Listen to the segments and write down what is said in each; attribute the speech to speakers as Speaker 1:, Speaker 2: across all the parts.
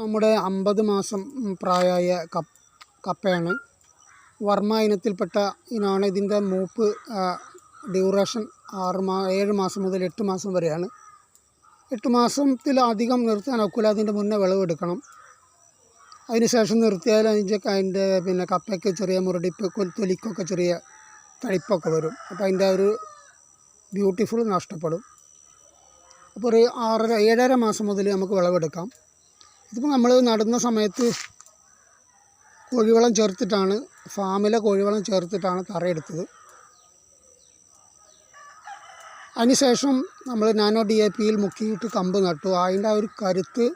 Speaker 1: നമ്മുടെ 50 മാസം പ്രായമായ കപ്പയാണ്. വർമ്മ ഇനത്തിൽപ്പെട്ട ഇനമാണ്. ഇതിൻ്റെ മൂപ്പ് ഡ്യൂറേഷൻ 7 മാസം മുതൽ 8 മാസം വരെയാണ്. 8 മാസത്തിലധികം നിർത്താൻ ഒക്കില്ല. അതിൻ്റെ മുന്നേ വിളവെടുക്കണം. അതിനുശേഷം നിർത്തിയാൽ അതിൻ്റെ കപ്പയ്ക്ക് ചെറിയ മുരടിപ്പ്, തൊലിക്കൊക്കെ ചെറിയ തളിപ്പൊക്കെ വരും. അപ്പോൾ അതിൻ്റെ ഒരു ബ്യൂട്ടിഫുൾ നഷ്ടപ്പെടും. അപ്പോൾ ഒരു 7.5 മാസം മുതൽ നമുക്ക് വിളവെടുക്കാം. ഇതിപ്പോൾ നമ്മൾ നടുന്ന സമയത്ത് കോഴിവളം ചേർത്തിട്ടാണ്, ഫാമിലെ കോഴിവളം ചേർത്തിട്ടാണ് തറയെടുത്തത്. അതിനുശേഷം നമ്മൾ നാനോ DAPയിൽ മുക്കിയിട്ട് കമ്പ് നട്ടു. അതിൻ്റെ ആ ഒരു കരുത്ത്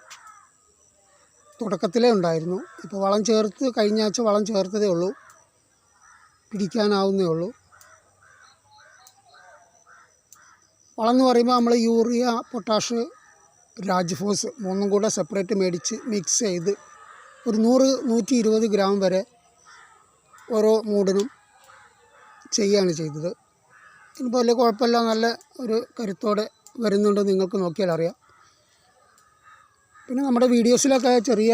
Speaker 1: തുടക്കത്തിലേ ഉണ്ടായിരുന്നു. ഇപ്പോൾ വളം ചേർത്ത് കഴിഞ്ഞ ആഴ്ച വളം ചേർത്തതേ ഉള്ളൂ, പിടിക്കാനാവുന്നേ ഉള്ളൂ. വളം എന്ന് പറയുമ്പോൾ നമ്മൾ യൂറിയ, പൊട്ടാഷ്, രാജ്ഫോസ് 3 കൂടെ സെപ്പറേറ്റ് മേടിച്ച് മിക്സ് ചെയ്ത് ഒരു 100-120 ഗ്രാം വരെ ഓരോ മൂടിനും ചെയ്യുകയാണ് ചെയ്തത്. ഇനിയിപ്പോൾ വലിയ കുഴപ്പമില്ല, നല്ല ഒരു കരുത്തോടെ വരുന്നുണ്ട്, നിങ്ങൾക്ക് നോക്കിയാൽ അറിയാം. പിന്നെ നമ്മുടെ വീഡിയോസിലൊക്കെ ചെറിയ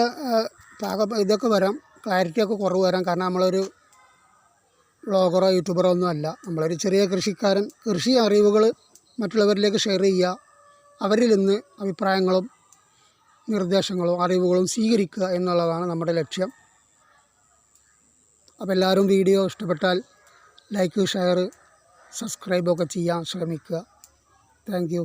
Speaker 1: ഇതൊക്കെ വരാം, ക്ലാരിറ്റിയൊക്കെ കുറവ് വരാം. കാരണം നമ്മളൊരു വ്ളോഗറോ യൂട്യൂബറോ ഒന്നും അല്ല. നമ്മളൊരു ചെറിയ കൃഷിക്കാരൻ. കൃഷി അറിവുകൾ മറ്റുള്ളവരിലേക്ക് ഷെയർ ചെയ്യുക, അവരിൽ നിന്ന് അഭിപ്രായങ്ങളും നിർദ്ദേശങ്ങളും അറിവുകളും സ്വീകരിക്കുക എന്നുള്ളതാണ് നമ്മുടെ ലക്ഷ്യം. അപ്പോൾ എല്ലാവരും വീഡിയോ ഇഷ്ടപ്പെട്ടാൽ ലൈക്ക്, ഷെയർ, സബ്സ്ക്രൈബൊക്കെ ചെയ്യാൻ ശ്രമിക്കുക. Thank you.